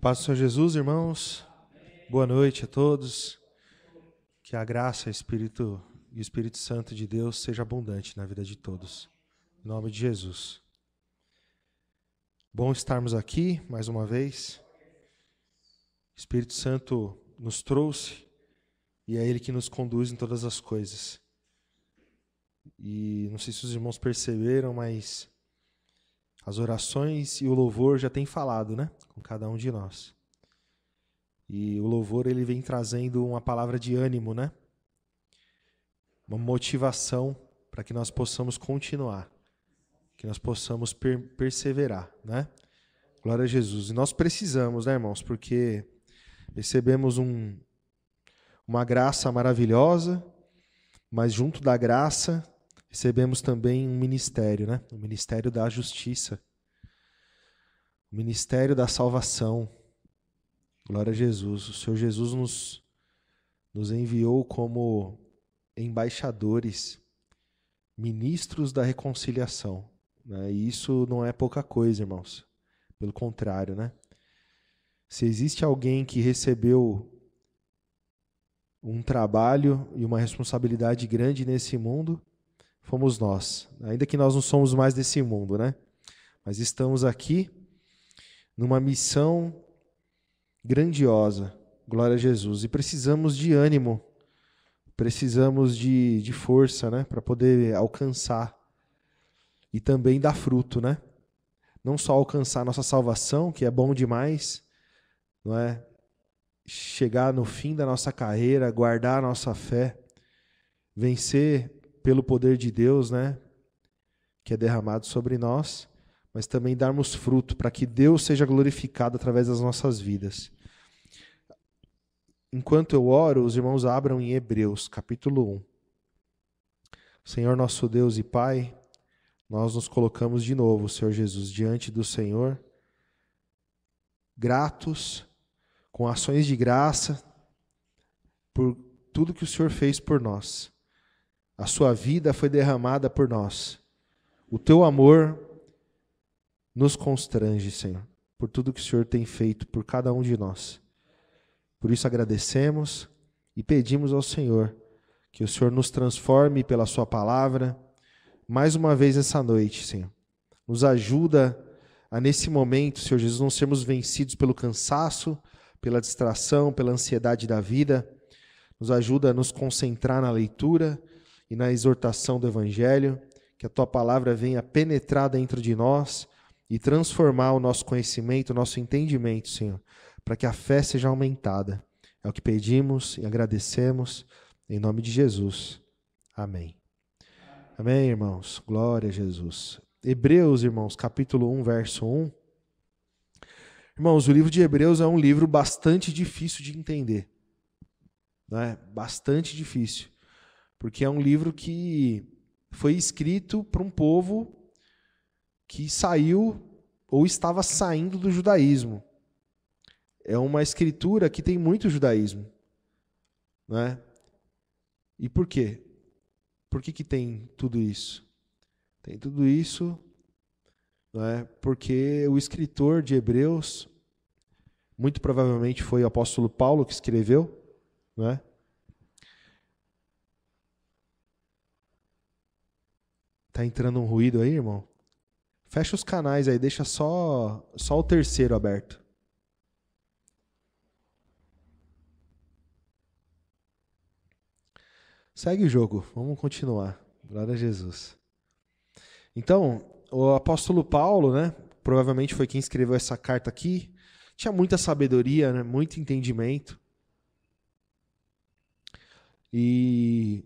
Paz do Senhor Jesus, irmãos. Boa noite a todos. Que a graça e o Espírito Santo de Deus seja abundante na vida de todos. Em nome de Jesus. Bom estarmos aqui mais uma vez. O Espírito Santo nos trouxe e é Ele que nos conduz em todas as coisas. E não sei se os irmãos perceberam, mas as orações e o louvor já têm falado, né? Com cada um de nós. E o louvor, ele vem trazendo uma palavra de ânimo, né? Uma motivação para que nós possamos continuar. Que nós possamos perseverar, né? Glória a Jesus. E nós precisamos, né, irmãos? Porque recebemos uma graça maravilhosa, mas junto da graça recebemos também um ministério, né? O ministério da justiça. O ministério da salvação. Glória a Jesus. O Senhor Jesus nos enviou como embaixadores, ministros da reconciliação. Né? E isso não é pouca coisa, irmãos. Pelo contrário, né? Se existe alguém que recebeu um trabalho e uma responsabilidade grande nesse mundo, fomos nós. Ainda que nós não somos mais desse mundo, né? Mas estamos aqui numa missão grandiosa, glória a Jesus. E precisamos de ânimo, precisamos de força, né? Para poder alcançar e também dar fruto, né? Não só alcançar a nossa salvação, que é bom demais, não é? Chegar no fim da nossa carreira, guardar a nossa fé, vencer pelo poder de Deus, né? Que é derramado sobre nós, mas também darmos fruto para que Deus seja glorificado através das nossas vidas. Enquanto eu oro, os irmãos abram em Hebreus, capítulo 1. Senhor nosso Deus e Pai, nós nos colocamos de novo, Senhor Jesus, diante do Senhor, gratos, com ações de graça, por tudo que o Senhor fez por nós. A sua vida foi derramada por nós. O teu amor nos constrange, Senhor, por tudo que o Senhor tem feito por cada um de nós. Por isso agradecemos e pedimos ao Senhor que o Senhor nos transforme pela sua palavra. Mais uma vez essa noite, Senhor. Nos ajuda a, nesse momento, Senhor Jesus, não sermos vencidos pelo cansaço, pela distração, pela ansiedade da vida. Nos ajuda a nos concentrar na leitura e na exortação do Evangelho, que a Tua palavra venha penetrar dentro de nós e transformar o nosso conhecimento, o nosso entendimento, Senhor, para que a fé seja aumentada. É o que pedimos e agradecemos, em nome de Jesus. Amém. Amém, irmãos. Glória a Jesus. Hebreus, irmãos, capítulo 1, verso 1. Irmãos, o livro de Hebreus é um livro bastante difícil de entender. Não é? Bastante difícil. Porque é um livro que foi escrito para um povo que saiu ou estava saindo do judaísmo. É uma escritura que tem muito judaísmo. Não é? E por quê? Por que tem tudo isso? Tem tudo isso, não é? Porque o escritor de Hebreus, muito provavelmente foi o apóstolo Paulo que escreveu, não é? Tá entrando um ruído aí, irmão? Fecha os canais aí, deixa só o terceiro aberto. Segue o jogo, vamos continuar. Glória a Jesus. Então, o apóstolo Paulo, né, provavelmente foi quem escreveu essa carta aqui, tinha muita sabedoria, né, muito entendimento. E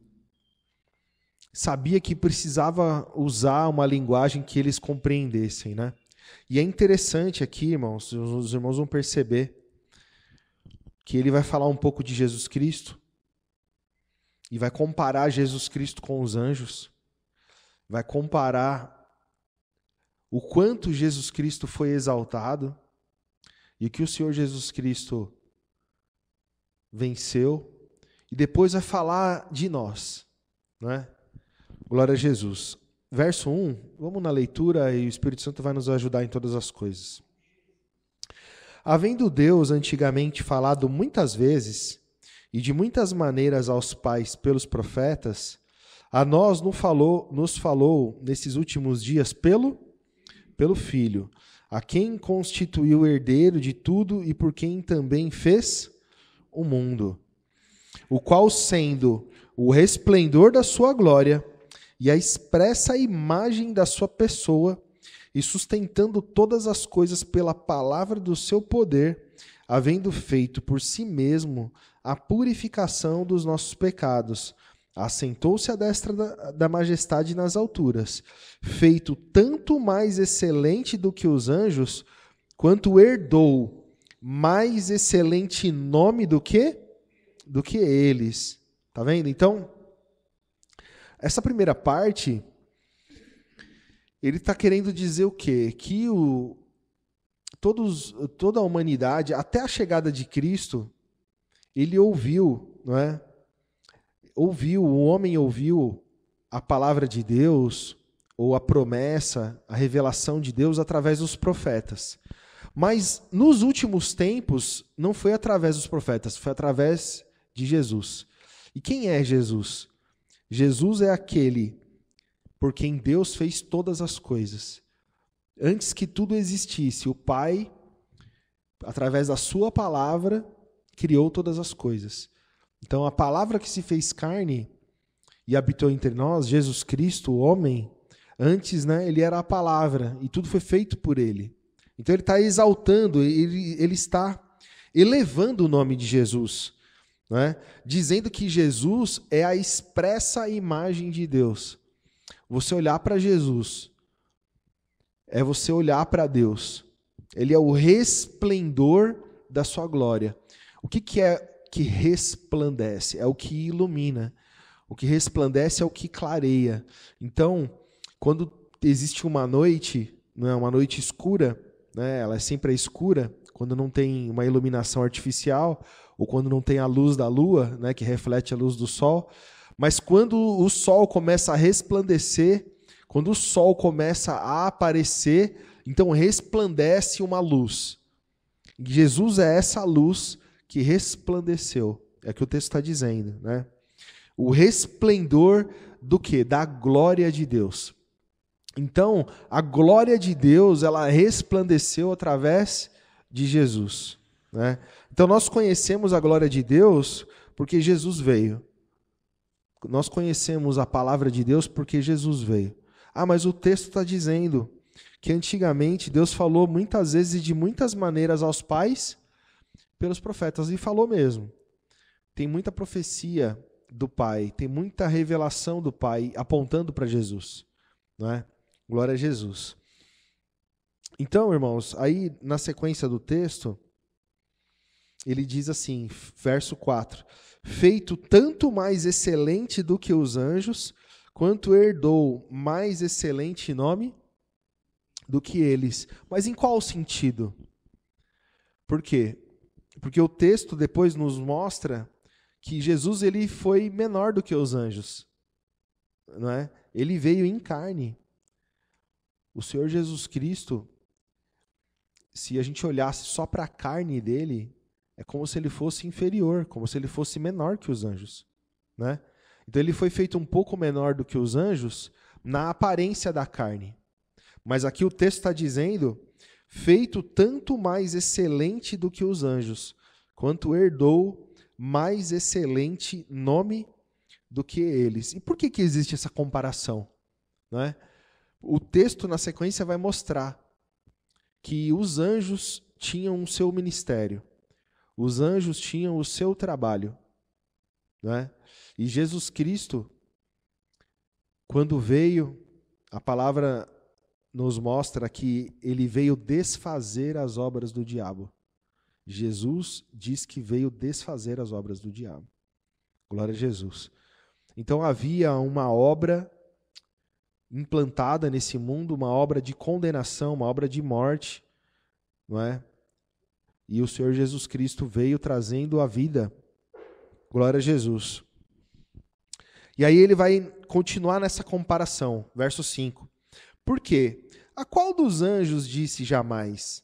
sabia que precisava usar uma linguagem que eles compreendessem, né? E é interessante aqui, irmãos, os irmãos vão perceber que ele vai falar um pouco de Jesus Cristo e vai comparar Jesus Cristo com os anjos, vai comparar o quanto Jesus Cristo foi exaltado e o que o Senhor Jesus Cristo venceu, e depois vai falar de nós, né? Glória a Jesus. Verso 1, vamos na leitura e o Espírito Santo vai nos ajudar em todas as coisas. Havendo Deus antigamente falado muitas vezes e de muitas maneiras aos pais pelos profetas, a nós nos falou nesses últimos dias pelo Filho, a quem constituiu herdeiro de tudo e por quem também fez o mundo, o qual, sendo o resplendor da sua glória e a expressa imagem da sua pessoa, e sustentando todas as coisas pela palavra do seu poder, havendo feito por si mesmo a purificação dos nossos pecados, assentou-se à destra da majestade nas alturas, feito tanto mais excelente do que os anjos, quanto herdou mais excelente nome do que eles. Tá vendo? Então, essa primeira parte, ele está querendo dizer o quê? Que toda a humanidade, até a chegada de Cristo, ele ouviu, não é? O homem ouviu a palavra de Deus, ou a promessa, a revelação de Deus através dos profetas. Mas nos últimos tempos, não foi através dos profetas, foi através de Jesus. E quem é Jesus? Jesus é aquele por quem Deus fez todas as coisas. Antes que tudo existisse, o Pai, através da sua palavra, criou todas as coisas. Então, a palavra que se fez carne e habitou entre nós, Jesus Cristo, o homem, antes, né, ele era a palavra e tudo foi feito por ele. Então, ele está exaltando, ele está elevando o nome de Jesus, né, dizendo que Jesus é a expressa imagem de Deus. Você olhar para Jesus é você olhar para Deus. Ele é o resplendor da sua glória. O que é que resplandece? É o que ilumina. O que resplandece é o que clareia. Então, quando existe uma noite, não é uma noite escura, né, ela sempre é escura, quando não tem uma iluminação artificial, ou quando não tem a luz da lua, né, que reflete a luz do sol, mas quando o sol começa a resplandecer, quando o sol começa a aparecer, então resplandece uma luz. E Jesus é essa luz que resplandeceu. É o que o texto está dizendo, né? O resplendor do quê? Da glória de Deus. Então, a glória de Deus, ela resplandeceu através de Jesus, né? Então, nós conhecemos a glória de Deus porque Jesus veio. Nós conhecemos a palavra de Deus porque Jesus veio. Ah, mas o texto está dizendo que antigamente Deus falou muitas vezes e de muitas maneiras aos pais pelos profetas, e falou mesmo. Tem muita profecia do Pai, tem muita revelação do Pai apontando para Jesus, não é? Glória a Jesus. Então, irmãos, aí na sequência do texto, ele diz assim, verso 4, feito tanto mais excelente do que os anjos, quanto herdou mais excelente nome do que eles. Mas em qual sentido? Por quê? Porque o texto depois nos mostra que Jesus ele foi menor do que os anjos, não é? Ele veio em carne. O Senhor Jesus Cristo, se a gente olhasse só para a carne dele, é como se ele fosse inferior, como se ele fosse menor que os anjos, né? Então ele foi feito um pouco menor do que os anjos na aparência da carne. Mas aqui o texto está dizendo, feito tanto mais excelente do que os anjos, quanto herdou mais excelente nome do que eles. E por que existe essa comparação? Não é? O texto na sequência vai mostrar que os anjos tinham o seu ministério, os anjos tinham o seu trabalho, não é? E Jesus Cristo, quando veio, a palavra nos mostra que ele veio desfazer as obras do diabo. Jesus diz que veio desfazer as obras do diabo. Glória a Jesus. Então havia uma obra implantada nesse mundo, uma obra de condenação, uma obra de morte, não é? E o Senhor Jesus Cristo veio trazendo a vida. Glória a Jesus. E aí ele vai continuar nessa comparação, verso 5. Por quê? A qual dos anjos disse jamais?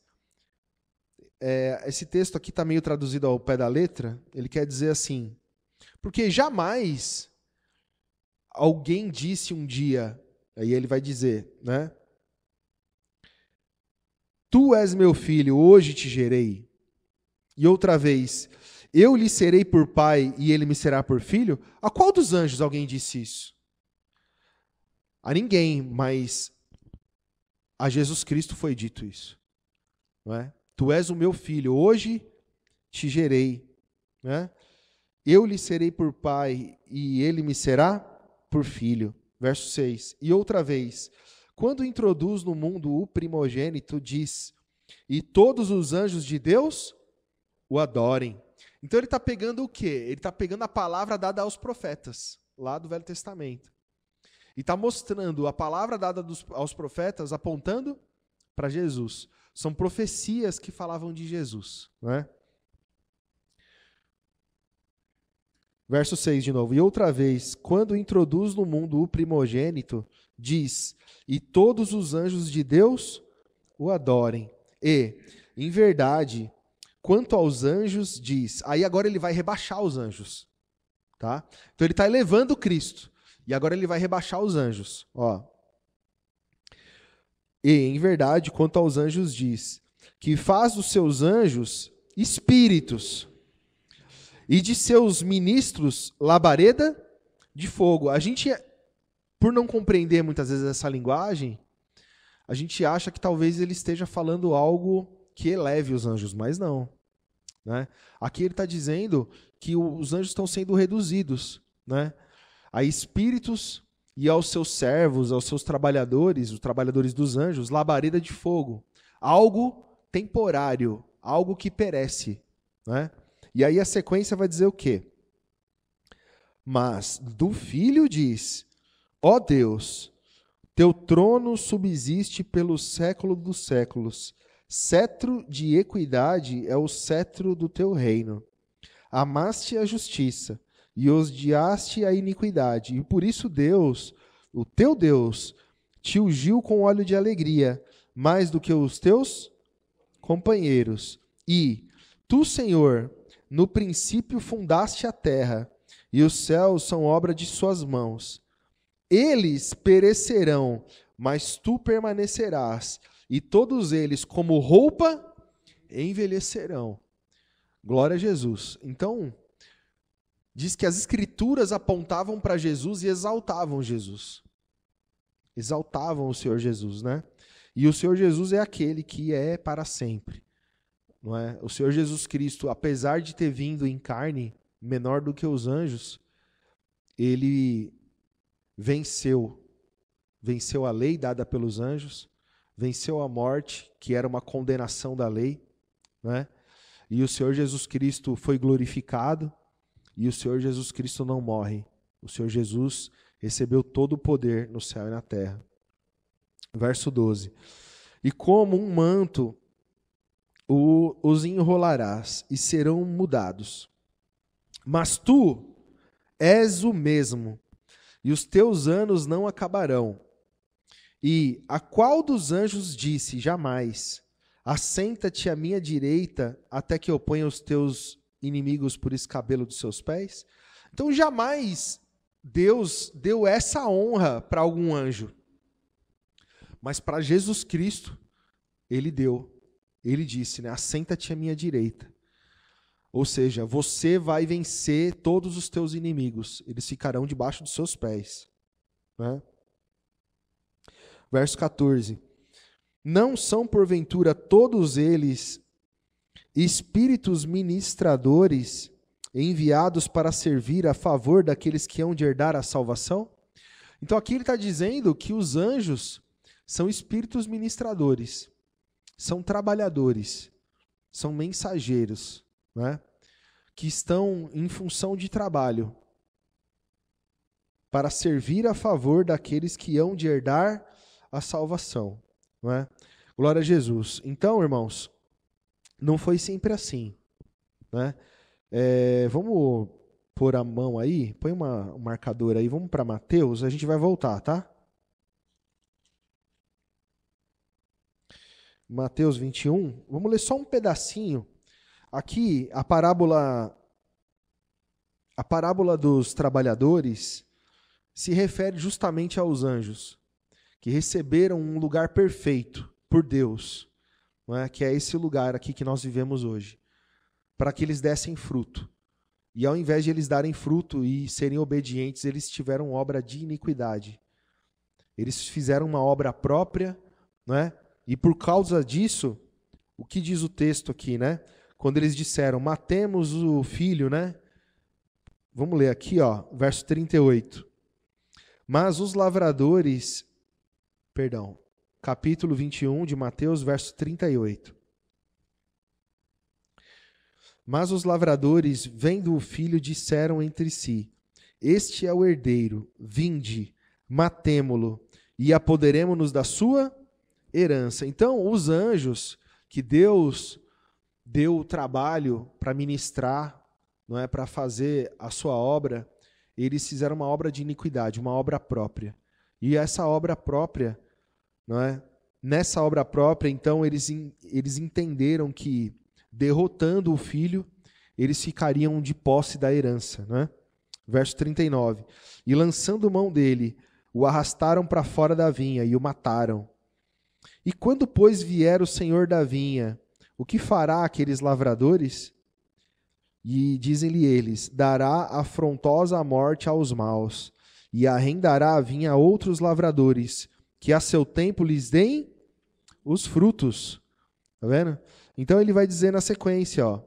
esse texto aqui está meio traduzido ao pé da letra. Ele quer dizer assim: porque jamais alguém disse um dia, aí ele vai dizer, né? Tu és meu filho, hoje te gerei. E outra vez, eu lhe serei por pai e ele me será por filho? A qual dos anjos alguém disse isso? A ninguém, mas a Jesus Cristo foi dito isso. Não é? Tu és o meu filho, hoje te gerei. Né? Eu lhe serei por pai e ele me será por filho. Verso 6. E outra vez, quando introduz no mundo o primogênito, diz, e todos os anjos de Deus o adorem. Então ele está pegando o quê? Ele está pegando a palavra dada aos profetas, lá do Velho Testamento. E está mostrando a palavra dada aos profetas apontando para Jesus. São profecias que falavam de Jesus. Né? Verso 6 de novo. E outra vez, quando introduz no mundo o primogênito, diz, e todos os anjos de Deus o adorem. E, em verdade, quanto aos anjos, diz. Aí agora ele vai rebaixar os anjos. Tá? Então ele está elevando Cristo. E agora ele vai rebaixar os anjos. Ó. E, em verdade, quanto aos anjos, diz, que faz dos seus anjos espíritos, e de seus ministros labareda de fogo. A gente, por não compreender muitas vezes essa linguagem, a gente acha que talvez ele esteja falando algo que eleve os anjos, mas não. Né? Aqui ele está dizendo que os anjos estão sendo reduzidos, né? A espíritos e aos seus servos, aos seus trabalhadores, os trabalhadores dos anjos, labareda de fogo. Algo temporário, algo que perece. Né? E aí a sequência vai dizer o quê? Mas do Filho diz, ó Deus, teu trono subsiste pelo século dos séculos. Cetro de equidade é o cetro do teu reino. Amaste a justiça e odiaste a iniquidade. E por isso Deus, o teu Deus, te ungiu com óleo de alegria, mais do que os teus companheiros. E tu, Senhor, no princípio fundaste a terra, e os céus são obra de suas mãos. Eles perecerão, mas tu permanecerás, e todos eles, como roupa, envelhecerão. Glória a Jesus. Então, diz que as Escrituras apontavam para Jesus e exaltavam Jesus. Exaltavam o Senhor Jesus, né? E o Senhor Jesus é aquele que é para sempre. Não é? O Senhor Jesus Cristo, apesar de ter vindo em carne, menor do que os anjos, ele venceu a lei dada pelos anjos, venceu a morte, que era uma condenação da lei, né? E o Senhor Jesus Cristo foi glorificado, e o Senhor Jesus Cristo não morre. O Senhor Jesus recebeu todo o poder no céu e na terra. Verso 12. E como um manto os enrolarás, e serão mudados. Mas tu és o mesmo, e os teus anos não acabarão. E a qual dos anjos disse, jamais, assenta-te à minha direita, até que eu ponha os teus inimigos por escabelo dos seus pés? Então jamais Deus deu essa honra para algum anjo. Mas para Jesus Cristo, ele deu. Ele disse, né, assenta-te à minha direita. Ou seja, você vai vencer todos os teus inimigos. Eles ficarão debaixo dos seus pés. Né? Verso 14. Não são, porventura, todos eles espíritos ministradores enviados para servir a favor daqueles que hão de herdar a salvação? Então aqui ele está dizendo que os anjos são espíritos ministradores, são trabalhadores, são mensageiros, né? Que estão em função de trabalho para servir a favor daqueles que hão de herdar a salvação. Não é? Glória a Jesus. Então, irmãos, não foi sempre assim. Né? Vamos pôr a mão aí, põe um marcador aí, vamos para Mateus, a gente vai voltar, tá? Mateus 21. Vamos ler só um pedacinho. Aqui, a parábola dos trabalhadores se refere justamente aos anjos, que receberam um lugar perfeito por Deus, não é? Que é esse lugar aqui que nós vivemos hoje, para que eles dessem fruto. E ao invés de eles darem fruto e serem obedientes, eles tiveram obra de iniquidade. Eles fizeram uma obra própria, não é? E por causa disso, o que diz o texto aqui, né? Quando eles disseram, matemos o filho, né? Vamos ler aqui, ó, verso 38. Mas os lavradores, capítulo 21 de Mateus, verso 38. Mas os lavradores, vendo o filho, disseram entre si, este é o herdeiro, vinde, matemo-lo, e apoderemo-nos da sua herança. Então, os anjos que Deus deu o trabalho para ministrar, não é, para fazer a sua obra, eles fizeram uma obra de iniquidade, uma obra própria. E essa obra própria, não é? Nessa obra própria, então, eles entenderam que, derrotando o filho, eles ficariam de posse da herança. Né? Verso 39. E lançando mão dele, o arrastaram para fora da vinha e o mataram. E quando, pois, vier o senhor da vinha, o que fará aqueles lavradores? E dizem-lhe eles, dará afrontosa morte aos maus, e arrendará a vinha a outros lavradores, que a seu tempo lhes deem os frutos. Tá vendo? Então ele vai dizer na sequência, ó,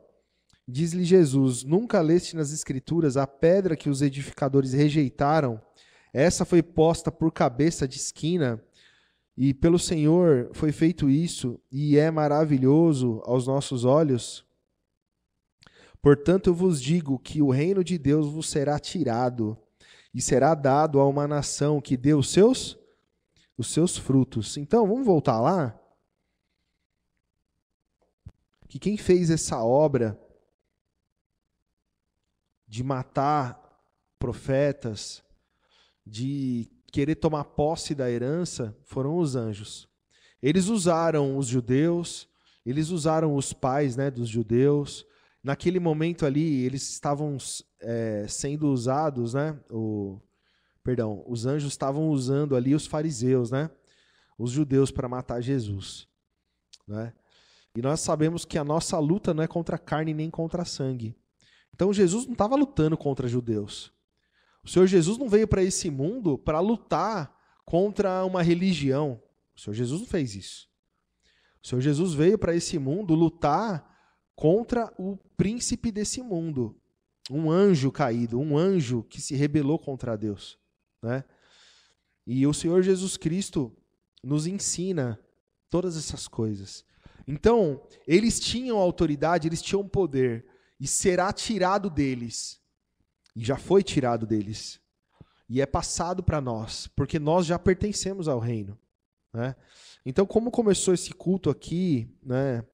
diz-lhe Jesus, nunca leste nas Escrituras a pedra que os edificadores rejeitaram? Essa foi posta por cabeça de esquina, e pelo Senhor foi feito isso, e é maravilhoso aos nossos olhos. Portanto, eu vos digo que o reino de Deus vos será tirado, e será dado a uma nação que dê os seus frutos. Então, vamos voltar lá? Que quem fez essa obra de matar profetas, de querer tomar posse da herança, foram os anjos. Eles usaram os judeus, eles usaram os pais, né, dos judeus. Naquele momento ali, eles estavam sendo usados, né? Os anjos estavam usando ali os fariseus, né? Os judeus para matar Jesus. Né? E nós sabemos que a nossa luta não é contra a carne nem contra sangue. Então Jesus não estava lutando contra judeus. O Senhor Jesus não veio para esse mundo para lutar contra uma religião. O Senhor Jesus não fez isso. O Senhor Jesus veio para esse mundo lutar contra o príncipe desse mundo. Um anjo caído, um anjo que se rebelou contra Deus. Né? E o Senhor Jesus Cristo nos ensina todas essas coisas. Então, eles tinham autoridade, eles tinham poder, e será tirado deles. E já foi tirado deles. E é passado para nós, porque nós já pertencemos ao reino. Né? Então, como começou esse culto aqui, né?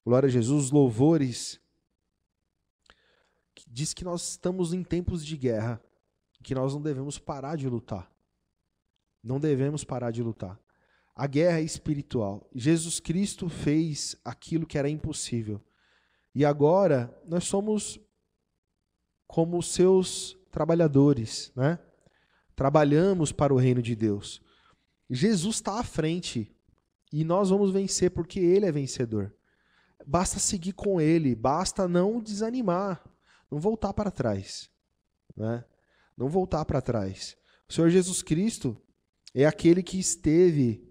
Glória a Jesus, louvores, diz que nós estamos em tempos de guerra, que nós não devemos parar de lutar. Não devemos parar de lutar. A guerra é espiritual. Jesus Cristo fez aquilo que era impossível. E agora nós somos como seus trabalhadores, né? Trabalhamos para o reino de Deus. Jesus está à frente e nós vamos vencer porque Ele é vencedor. Basta seguir com Ele, basta não desanimar, não voltar para trás. Né? Não voltar para trás. O Senhor Jesus Cristo é aquele que esteve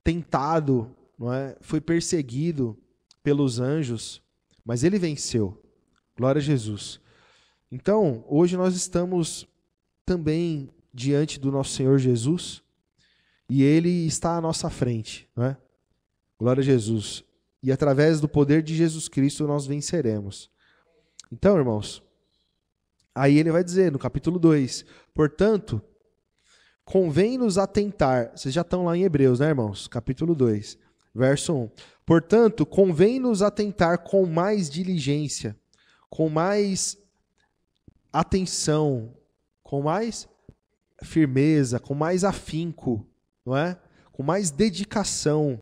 tentado, não é? Foi perseguido pelos anjos, mas Ele venceu. Glória a Jesus. Então, hoje nós estamos também diante do nosso Senhor Jesus e Ele está à nossa frente. Não é? Glória a Jesus. E através do poder de Jesus Cristo nós venceremos. Então, irmãos, aí ele vai dizer no capítulo 2, portanto, convém-nos atentar, vocês já estão lá em Hebreus, né, irmãos? Capítulo 2, verso 1. Portanto, convém-nos atentar com mais diligência, com mais atenção, com mais firmeza, com mais afinco, não é? Com mais dedicação,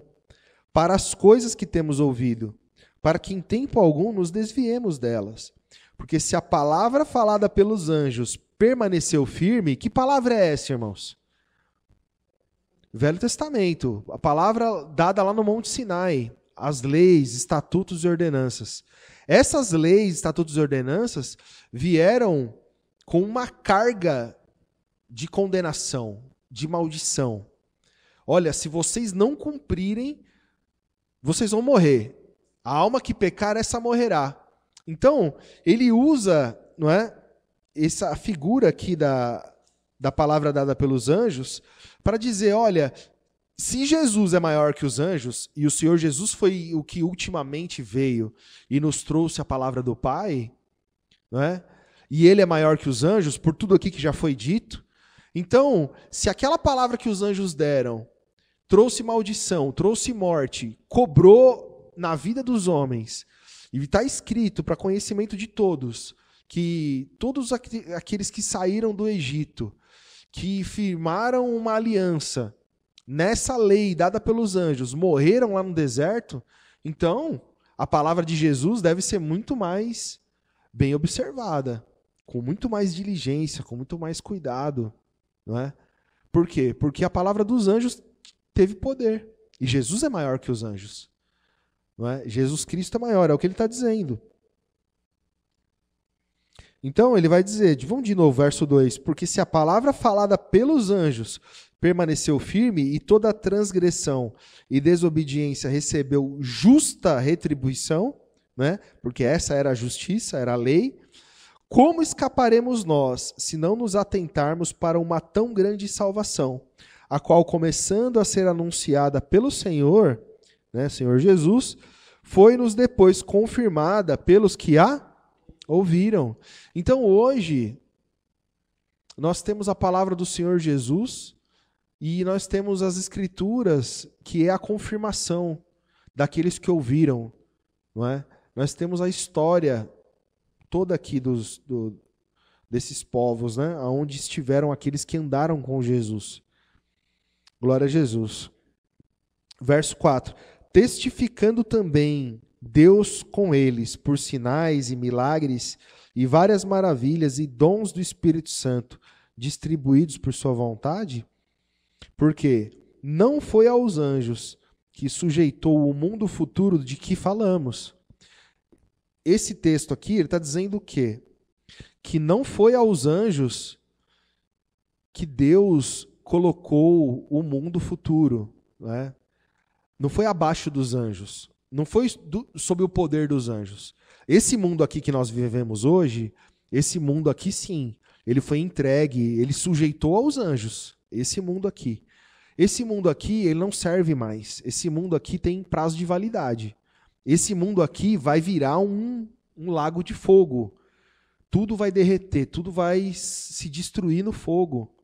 para as coisas que temos ouvido, para que em tempo algum nos desviemos delas. Porque se a palavra falada pelos anjos permaneceu firme, que palavra é essa, irmãos? Velho Testamento, a palavra dada lá no Monte Sinai, as leis, estatutos e ordenanças. Essas leis, estatutos e ordenanças vieram com uma carga de condenação, de maldição. Olha, se vocês não cumprirem, vocês vão morrer. A alma que pecar, essa morrerá. Então, ele usa, não é, essa figura aqui da palavra dada pelos anjos para dizer, olha, se Jesus é maior que os anjos, e o Senhor Jesus foi o que ultimamente veio e nos trouxe a palavra do Pai, não é? E ele é maior que os anjos, por tudo aqui que já foi dito, então, se aquela palavra que os anjos deram trouxe maldição, trouxe morte, cobrou na vida dos homens, e está escrito para conhecimento de todos, que todos aqueles que saíram do Egito, que firmaram uma aliança nessa lei dada pelos anjos, morreram lá no deserto, então a palavra de Jesus deve ser muito mais bem observada, com muito mais diligência, com muito mais cuidado, não é? Por quê? Porque a palavra dos anjos teve poder, e Jesus é maior que os anjos, não é? Jesus Cristo é maior, é o que ele está dizendo. Então ele vai dizer, vamos de novo, verso 2, porque se a palavra falada pelos anjos permaneceu firme e toda transgressão e desobediência recebeu justa retribuição, né? Porque essa era a justiça, era a lei, como escaparemos nós se não nos atentarmos para uma tão grande salvação, a qual, começando a ser anunciada pelo Senhor, né, Senhor Jesus, foi-nos depois confirmada pelos que a ouviram. Então hoje, nós temos a palavra do Senhor Jesus e nós temos as Escrituras, que é a confirmação daqueles que ouviram, não é? Nós temos a história toda aqui desses povos, né? Onde estiveram aqueles que andaram com Jesus. Glória a Jesus. Verso 4. Testificando também Deus com eles por sinais e milagres e várias maravilhas e dons do Espírito Santo distribuídos por sua vontade, porque não foi aos anjos que sujeitou o mundo futuro de que falamos. Esse texto aqui, ele está dizendo o quê? Que não foi aos anjos que Deus colocou o mundo futuro, né? Não foi abaixo dos anjos. Não foi sob o poder dos anjos. Esse mundo aqui que nós vivemos hoje, esse mundo aqui sim, ele foi entregue, ele sujeitou aos anjos. Esse mundo aqui. Esse mundo aqui, ele não serve mais. Esse mundo aqui tem prazo de validade. Esse mundo aqui vai virar um lago de fogo. Tudo vai derreter, tudo vai se destruir no fogo.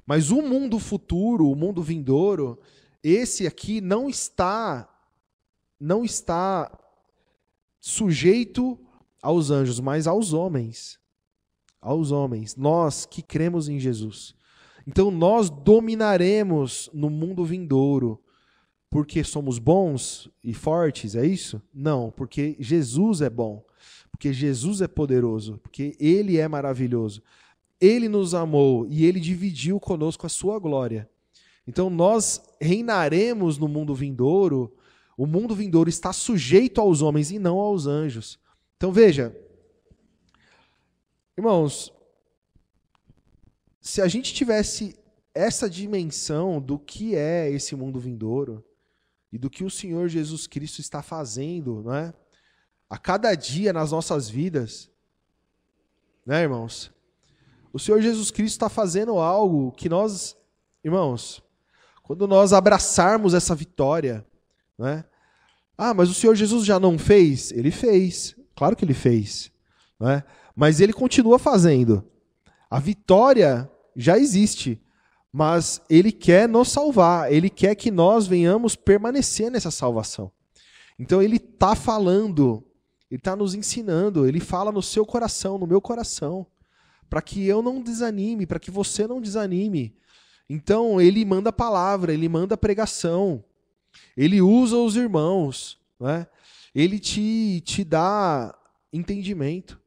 Mas o mundo futuro, o mundo vindouro, esse aqui não está sujeito aos anjos, mas aos homens. Aos homens, nós que cremos em Jesus. Então nós dominaremos no mundo vindouro, porque somos bons e fortes, é isso? Não, porque Jesus é bom, porque Jesus é poderoso, porque Ele é maravilhoso. Ele nos amou e Ele dividiu conosco a sua glória. Então nós reinaremos no mundo vindouro. O mundo vindouro está sujeito aos homens e não aos anjos. Então veja, irmãos, se a gente tivesse essa dimensão do que é esse mundo vindouro e do que o Senhor Jesus Cristo está fazendo, não é? A cada dia nas nossas vidas, né, irmãos? O Senhor Jesus Cristo está fazendo algo que nós, irmãos, quando nós abraçarmos essa vitória, né? Ah, mas o Senhor Jesus já não fez? Ele fez, claro que ele fez, né? Mas ele continua fazendo. A vitória já existe, mas ele quer nos salvar, ele quer que nós venhamos permanecer nessa salvação. Então ele está falando, ele está nos ensinando, ele fala no seu coração, no meu coração, para que eu não desanime, para que você não desanime. Então ele manda palavra, ele manda pregação. Ele usa os irmãos, né? Ele te dá entendimento.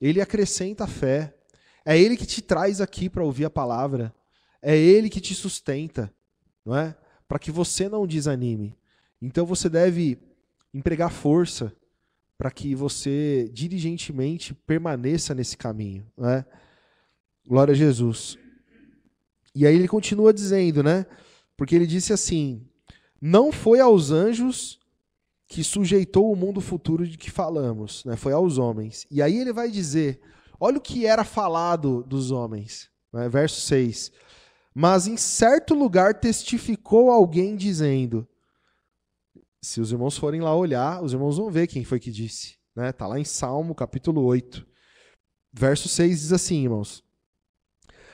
Ele acrescenta fé. É Ele que te traz aqui para ouvir a palavra. É Ele que te sustenta, não é? Para que você não desanime. Então você deve empregar força para que você diligentemente permaneça nesse caminho, não é? Glória a Jesus. E aí ele continua dizendo, né? Porque ele disse assim: não foi aos anjos que sujeitou o mundo futuro de que falamos, né? Foi aos homens. E aí ele vai dizer, olha o que era falado dos homens, né? Verso 6. Mas em certo lugar testificou alguém dizendo, se os irmãos forem lá olhar, os irmãos vão ver quem foi que disse, né? Tá lá em Salmo, capítulo 8. Verso 6 diz assim, irmãos: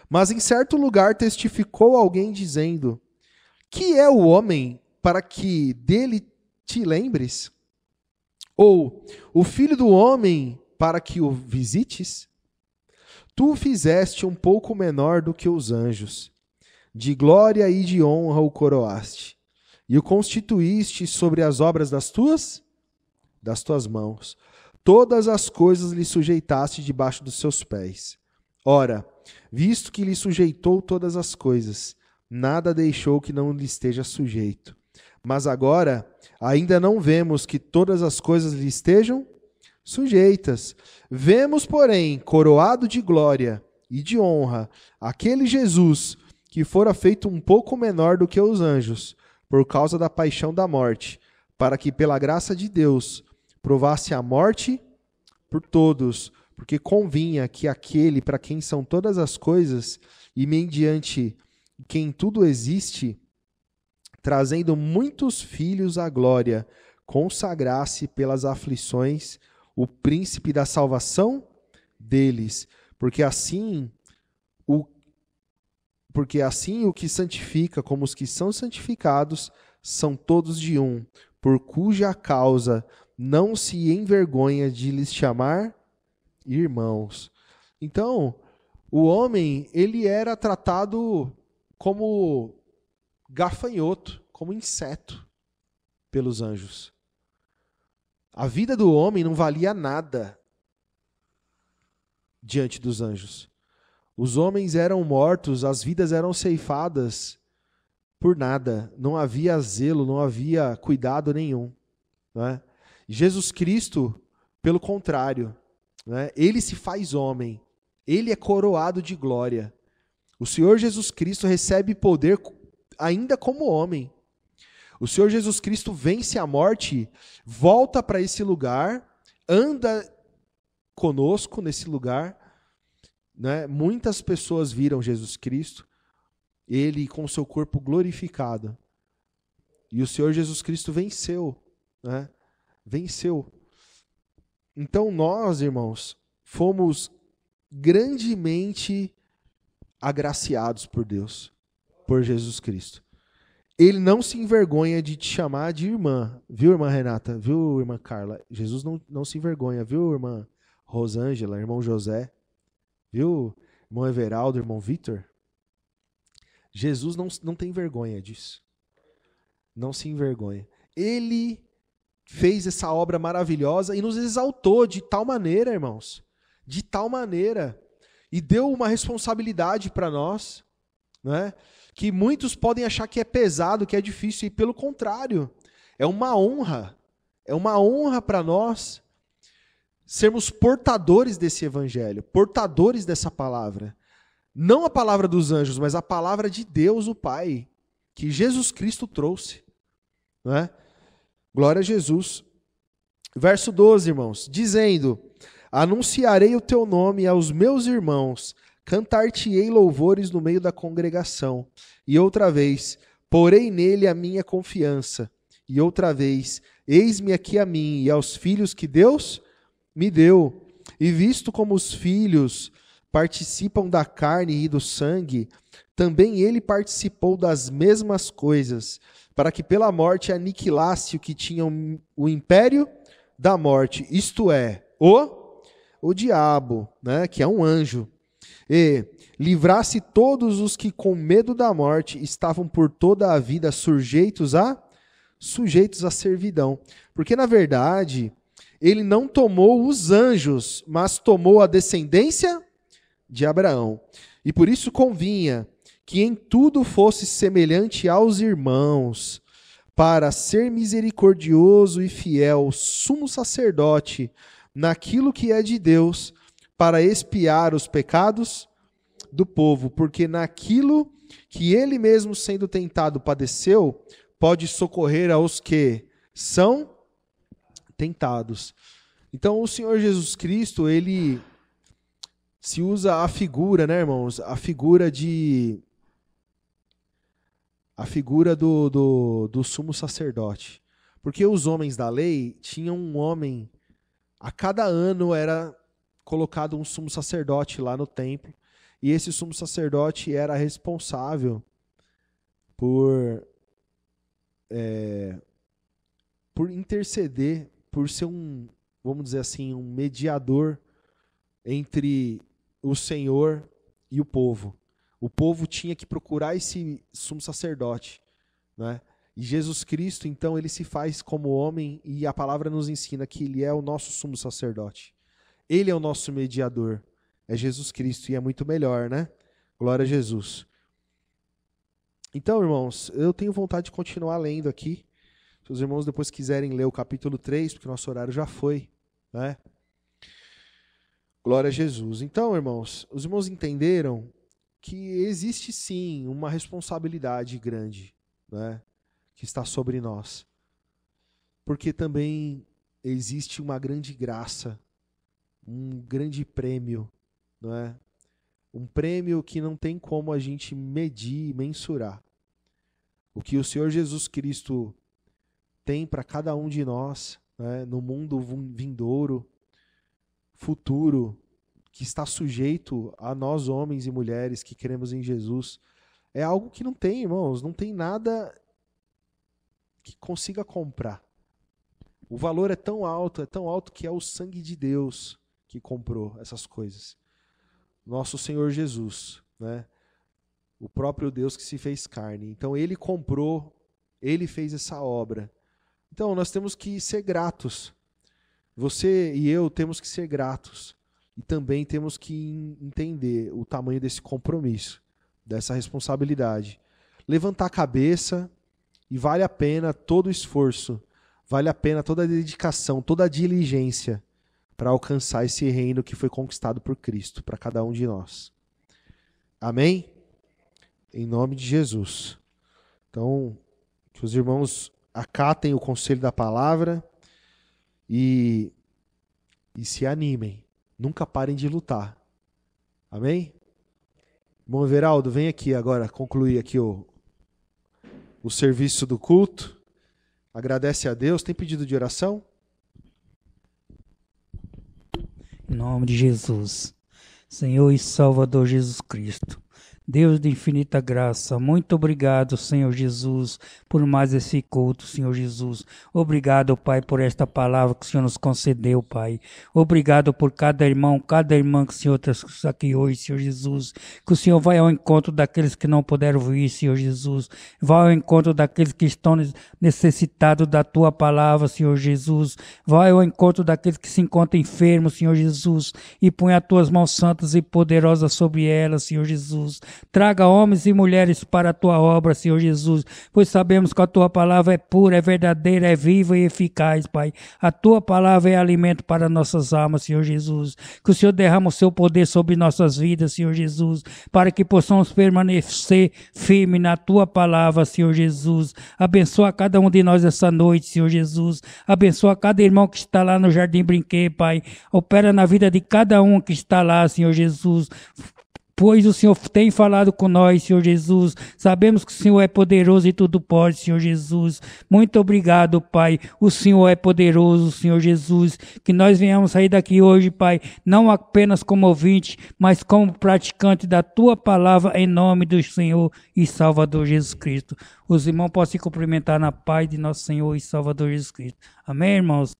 mas em certo lugar testificou alguém dizendo, que é o homem para que dele te lembres? Ou o filho do homem para que o visites? Tu o fizeste um pouco menor do que os anjos, de glória e de honra o coroaste, e o constituíste sobre as obras das tuas mãos. Todas as coisas lhe sujeitaste debaixo dos seus pés. Ora, visto que lhe sujeitou todas as coisas, nada deixou que não lhe esteja sujeito. Mas agora, ainda não vemos que todas as coisas lhe estejam sujeitas. Vemos, porém, coroado de glória e de honra, aquele Jesus que fora feito um pouco menor do que os anjos, por causa da paixão da morte, para que, pela graça de Deus, provasse a morte por todos, porque convinha que aquele para quem são todas as coisas, e mediante quem tudo existe, trazendo muitos filhos à glória, consagrasse pelas aflições o príncipe da salvação deles, porque assim o que santifica como os que são santificados são todos de um, por cuja causa não se envergonha de lhes chamar irmãos. Então, o homem, ele era tratado como gafanhoto, como inseto pelos anjos. A vida do homem não valia nada diante dos anjos. Os homens eram mortos, as vidas eram ceifadas por nada. Não havia zelo, não havia cuidado nenhum, não é? Jesus Cristo, pelo contrário, né? Ele se faz homem, ele é coroado de glória. O Senhor Jesus Cristo recebe poder ainda como homem. O Senhor Jesus Cristo vence a morte, volta para esse lugar, anda conosco nesse lugar, né? Muitas pessoas viram Jesus Cristo, ele com seu corpo glorificado. E o Senhor Jesus Cristo venceu, né? Venceu. Então nós, irmãos, fomos grandemente agraciados por Deus, por Jesus Cristo. Ele não se envergonha de te chamar de irmã, viu, irmã Renata? Viu, irmã Carla? Jesus não se envergonha, viu, irmã Rosângela, irmão José? Viu, irmão Everaldo, irmão Vitor? Jesus não tem vergonha disso. Não se envergonha. Ele fez essa obra maravilhosa e nos exaltou de tal maneira, irmãos, de tal maneira, e deu uma responsabilidade para nós, né? Que muitos podem achar que é pesado, que é difícil, e pelo contrário, é uma honra para nós sermos portadores desse evangelho, portadores dessa palavra. Não a palavra dos anjos, mas a palavra de Deus, o Pai, que Jesus Cristo trouxe, não é? Glória a Jesus. Verso 12, irmãos, dizendo: anunciarei o teu nome aos meus irmãos, cantar-te-ei louvores no meio da congregação. E outra vez, porei nele a minha confiança. E outra vez, eis-me aqui a mim e aos filhos que Deus me deu. E visto como os filhos participam da carne e do sangue, também ele participou das mesmas coisas, para que pela morte aniquilasse o que tinha o império da morte, isto é, o diabo, né, que é um anjo, e livrasse todos os que com medo da morte estavam por toda a vida sujeitos à sujeitos à servidão. Porque, na verdade, ele não tomou os anjos, mas tomou a descendência de Abraão. E por isso convinha que em tudo fosse semelhante aos irmãos, para ser misericordioso e fiel, sumo sacerdote, naquilo que é de Deus, para expiar os pecados do povo, porque naquilo que ele mesmo sendo tentado padeceu, pode socorrer aos que são tentados. Então o Senhor Jesus Cristo, ele se usa a figura, né, irmãos? A figura do sumo sacerdote. Porque os homens da lei tinham um homem, a cada ano era colocado um sumo sacerdote lá no templo, e esse sumo sacerdote era responsável por interceder, por ser um, vamos dizer assim, um mediador entre o Senhor e o povo. O povo tinha que procurar esse sumo sacerdote, né? E Jesus Cristo, então, ele se faz como homem, e a palavra nos ensina que ele é o nosso sumo sacerdote. Ele é o nosso mediador. É Jesus Cristo, e é muito melhor, né? Glória a Jesus. Então, irmãos, eu tenho vontade de continuar lendo aqui. Se os irmãos depois quiserem ler o capítulo 3, porque o nosso horário já foi, né? Glória a Jesus. Então, irmãos, os irmãos entenderam que existe sim uma responsabilidade grande, né, que está sobre nós. Porque também existe uma grande graça, um grande prêmio, não é? Um prêmio que não tem como a gente medir e mensurar. O que o Senhor Jesus Cristo tem para cada um de nós, né, no mundo vindouro, futuro, que está sujeito a nós, homens e mulheres que cremos em Jesus, é algo que não tem, irmãos, não tem nada que consiga comprar. O valor é tão alto que é o sangue de Deus que comprou essas coisas. Nosso Senhor Jesus, né? O próprio Deus que se fez carne. Então ele comprou, ele fez essa obra. Então nós temos que ser gratos. Você e eu temos que ser gratos. E também temos que entender o tamanho desse compromisso, dessa responsabilidade. Levantar a cabeça, e vale a pena todo o esforço, vale a pena toda a dedicação, toda a diligência para alcançar esse reino que foi conquistado por Cristo, para cada um de nós. Amém? Em nome de Jesus. Então, que os irmãos acatem o conselho da palavra e se animem. Nunca parem de lutar. Amém? Irmão Everaldo, vem aqui agora concluir aqui o serviço do culto. Agradece a Deus. Tem pedido de oração? Em nome de Jesus. Senhor e Salvador Jesus Cristo. Deus de infinita graça, muito obrigado, Senhor Jesus, por mais esse culto, Senhor Jesus. Obrigado, Pai, por esta palavra que o Senhor nos concedeu, Pai. Obrigado por cada irmão, cada irmã que o Senhor está aqui hoje, Senhor Jesus. Que o Senhor vai ao encontro daqueles que não puderam vir, Senhor Jesus. Vai ao encontro daqueles que estão necessitados da Tua palavra, Senhor Jesus. Vai ao encontro daqueles que se encontram enfermos, Senhor Jesus. E põe as Tuas mãos santas e poderosas sobre elas, Senhor Jesus. Traga homens e mulheres para a Tua obra, Senhor Jesus, pois sabemos que a Tua palavra é pura, é verdadeira, é viva e eficaz, Pai. A Tua palavra é alimento para nossas almas, Senhor Jesus. Que o Senhor derrame o Seu poder sobre nossas vidas, Senhor Jesus, para que possamos permanecer firme na Tua palavra, Senhor Jesus. Abençoa cada um de nós essa noite, Senhor Jesus. Abençoa cada irmão que está lá no Jardim Brinquê, Pai. Opera na vida de cada um que está lá, Senhor Jesus. Pois o Senhor tem falado com nós, Senhor Jesus. Sabemos que o Senhor é poderoso e tudo pode, Senhor Jesus. Muito obrigado, Pai. O Senhor é poderoso, Senhor Jesus. Que nós venhamos sair daqui hoje, Pai, não apenas como ouvinte, mas como praticante da Tua palavra, em nome do Senhor e Salvador Jesus Cristo. Os irmãos podem se cumprimentar na paz de nosso Senhor e Salvador Jesus Cristo. Amém, irmãos?